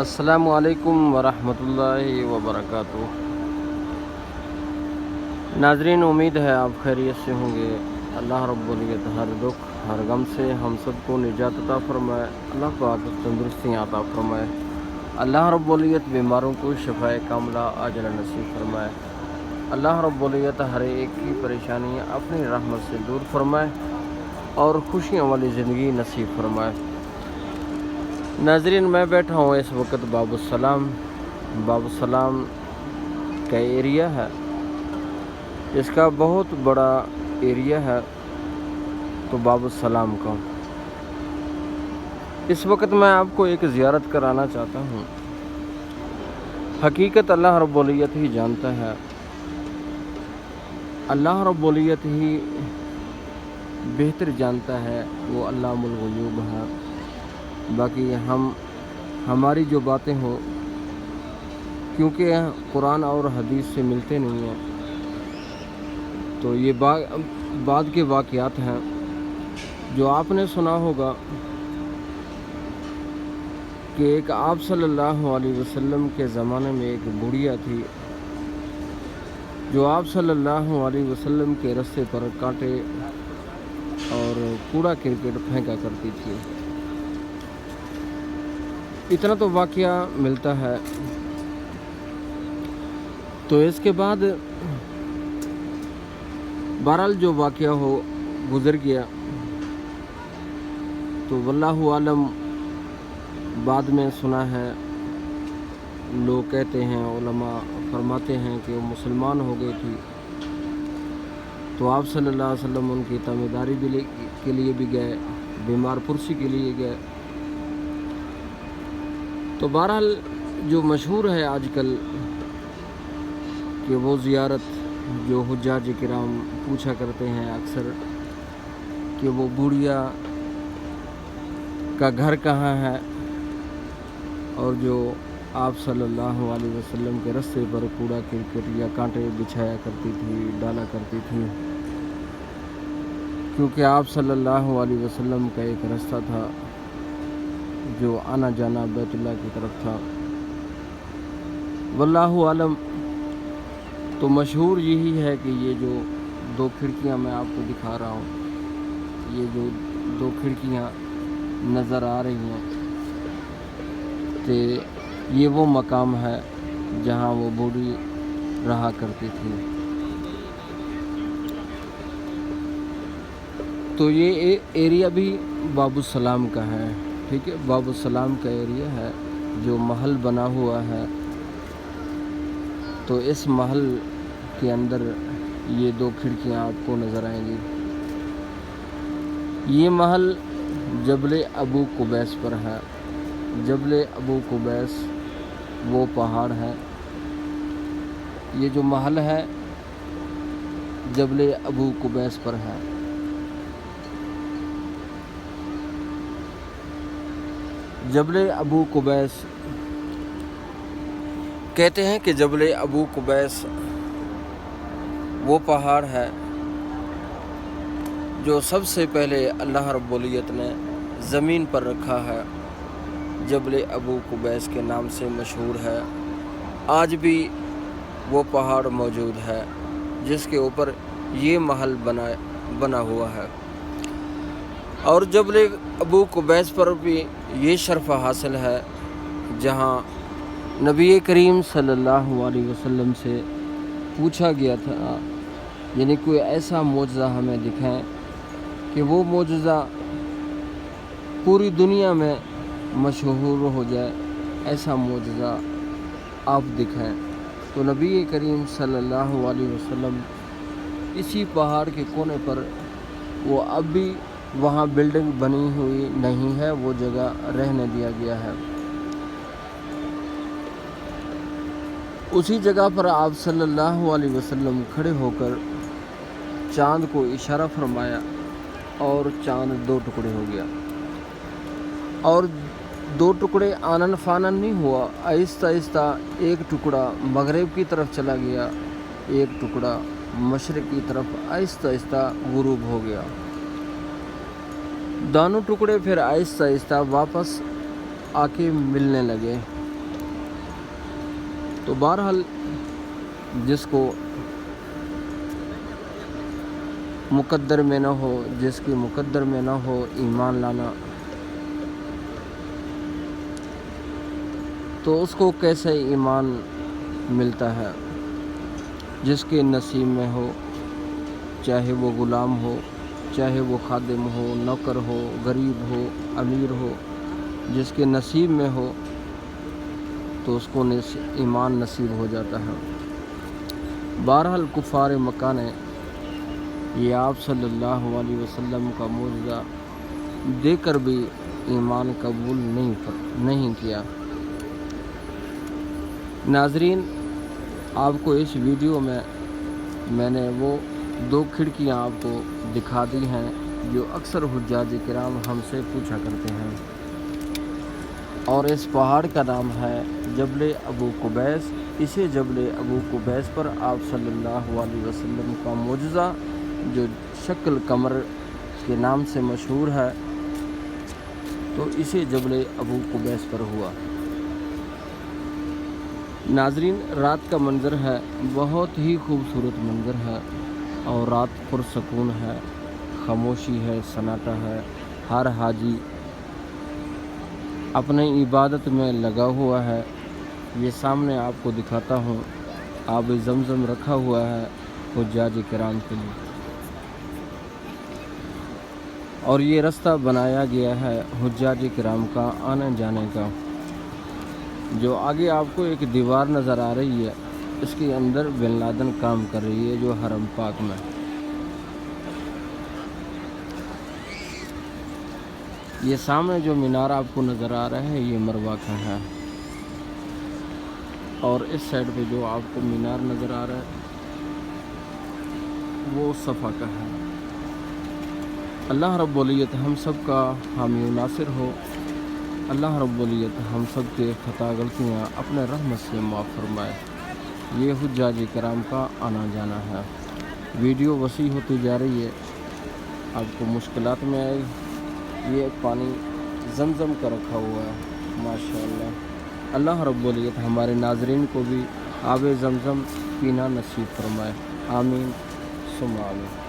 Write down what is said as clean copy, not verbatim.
السلام علیکم ورحمۃ اللہ وبرکاتہ۔ ناظرین، امید ہے آپ خیریت سے ہوں گے۔ اللہ رب العزت ہر دکھ ہر غم سے ہم سب کو نجات عطا فرمائے۔ اللہ پاک تندرستیاں عطا فرمائے۔ اللہ رب العزت بیماروں کو شفائے کاملہ عاجلہ نصیب فرمائے۔ اللہ رب العزت ہر ایک کی پریشانی اپنی رحمت سے دور فرمائے اور خوشیوں والی زندگی نصیب فرمائے۔ ناظرین، میں بیٹھا ہوں اس وقت باب السلام کا ایریا ہے۔ اس کا بہت بڑا ایریا ہے تو باب السلام کا اس وقت میں آپ کو ایک زیارت کرانا چاہتا ہوں۔ حقیقت اللہ رب العزت ہی جانتا ہے، اللہ رب العزت ہی بہتر جانتا ہے، وہ علام الغیوب ہے۔ باقی ہماری جو باتیں ہوں، کیونکہ قرآن اور حدیث سے ملتے نہیں ہیں، تو یہ بعد کے واقعات ہیں جو آپ نے سنا ہوگا کہ ایک آپ صلی اللہ علیہ وسلم کے زمانے میں ایک بڑھیا تھی جو آپ صلی اللہ علیہ وسلم کے رستے پر کانٹے اور کوڑا کرکٹ پھینکا کرتی تھی۔ اتنا تو واقعہ ملتا ہے۔ تو اس کے بعد بہرحال جو واقعہ گزر گیا، تو واللہ عالم بعد میں سنا ہے، لوگ کہتے ہیں، علماء فرماتے ہیں کہ وہ مسلمان ہو گئی تھی، تو آپ صلی اللہ علیہ وسلم ان کی تابعداری کے لیے بھی گئے، بیمار پرسی کے لیے گئے۔ تو بہرحال جو مشہور ہے آج کل کہ وہ زیارت جو حجاج کرام پوچھا کرتے ہیں اکثر کہ وہ بوڑھیا کا گھر کہاں ہے، اور جو آپ صلی اللہ علیہ وسلم کے رستے پر کوڑا کرکٹ یا کانٹے بچھایا کرتی تھی، ڈالا کرتی تھی، کیونکہ آپ صلی اللہ علیہ وسلم کا ایک رستہ تھا جو آنا جانا بیت اللہ کی طرف تھا۔ واللہ عالم۔ تو مشہور یہی ہے کہ یہ جو دو کھڑکیاں میں آپ کو دکھا رہا ہوں، یہ جو دو کھڑکیاں نظر آ رہی ہیں، کہ یہ وہ مقام ہے جہاں وہ بوڑھی رہا کرتی تھی۔ تو یہ ایریا بھی باب السلام کا ہے، ٹھیک ہے، باب السلام کا ایریا ہے جو محل بنا ہوا ہے۔ تو اس محل کے اندر یہ دو کھڑکیاں آپ کو نظر آئیں گی۔ یہ محل جبل ابو قبیس پر ہے۔ جبل ابو قبیس وہ پہاڑ ہے، یہ جو محل ہے جبل ابو قبیس پر ہے۔ جبل ابو قبیس کہتے ہیں کہ جبل ابو قبیس وہ پہاڑ ہے جو سب سے پہلے اللہ رب العزت نے زمین پر رکھا ہے۔ جبل ابو قبیس کے نام سے مشہور ہے۔ آج بھی وہ پہاڑ موجود ہے جس کے اوپر یہ محل بنا ہوا ہے، اور جبل ابو قبیس پر بھی یہ شرف حاصل ہے جہاں نبی کریم صلی اللہ علیہ وسلم سے پوچھا گیا تھا، یعنی کوئی ایسا معجزہ ہمیں دکھائیں کہ وہ معجزہ پوری دنیا میں مشہور ہو جائے، ایسا معجزہ آپ دکھائیں۔ تو نبی کریم صلی اللہ علیہ وسلم اسی پہاڑ کے کونے پر، وہ اب بھی وہاں بلڈنگ بنی ہوئی نہیں ہے، وہ جگہ رہنے دیا گیا ہے۔ اسی جگہ پر آپ صلی اللہ علیہ وسلم کھڑے ہو کر چاند کو اشارہ فرمایا اور چاند دو ٹکڑے ہو گیا، اور دو ٹکڑے آنن فانن نہیں ہوا، آہستہ آہستہ ایک ٹکڑا مغرب کی طرف چلا گیا، ایک ٹکڑا مشرق کی طرف آہستہ آہستہ غروب ہو گیا۔ دونوں ٹکڑے پھر آہستہ آہستہ واپس آ کے ملنے لگے۔ تو بہرحال جس کو مقدر میں نہ ہو، جس کی مقدر میں نہ ہو ایمان لانا، تو اس کو کیسے ایمان ملتا ہے؟ جس کے نصیب میں ہو، چاہے وہ غلام ہو، چاہے وہ خادم ہو، نوکر ہو، غریب ہو، امیر ہو، جس کے نصیب میں ہو تو اس کو ایمان نصیب ہو جاتا ہے۔ بہرحال کفار مکہ نے یہ آپ صلی اللہ علیہ وسلم کا معجزہ دیکھ کر بھی ایمان قبول نہیں کیا۔ ناظرین، آپ کو اس ویڈیو میں نے وہ 2 کھڑکیاں آپ کو دکھا دی ہیں جو اکثر حجاج کرام ہم سے پوچھا کرتے ہیں، اور اس پہاڑ کا نام ہے جبل ابو قبیس۔ اسی جبل ابو قبیس پر آپ صلی اللہ علیہ وسلم کا معجزہ جو شکل قمر کے نام سے مشہور ہے، تو اسی جبل ابو قبیس پر ہوا۔ ناظرین، رات کا منظر ہے، بہت ہی خوبصورت منظر ہے، اور رات پرسکون ہے، خاموشی ہے، سناٹا ہے، ہر حاجی اپنے عبادت میں لگا ہوا ہے۔ یہ سامنے آپ کو دکھاتا ہوں، آب زمزم رکھا ہوا ہے حجاج کرام کے لیے، اور یہ رستہ بنایا گیا ہے حجاج کرام کا آنے جانے کا۔ جو آگے آپ کو ایک دیوار نظر آ رہی ہے، اس کے اندر بن لادن کام کر رہی ہے، جو حرم پاک میں۔ یہ سامنے جو مینار آپ کو نظر آ رہا ہے، یہ مروہ کا ہے، اور اس سائڈ پہ جو آپ کو مینار نظر آ رہا ہے وہ صفا کا ہے۔ اللہ رب العزت ہم سب کا حامی و ناصر ہو۔ اللہ رب العزت ہم سب کے خطا غلطیاں اپنے رحمت سے معاف فرمائے۔ یہ حجاج کرام کا آنا جانا ہے۔ ویڈیو وسیع ہوتی جا رہی ہے، آپ کو مشکلات میں آئے۔ یہ پانی زمزم کا رکھا ہوا ہے، ماشاءاللہ۔ اللہ رب العزت ہمارے ناظرین کو بھی آب زمزم پینا نصیب فرمائے، آمین ثم آمین۔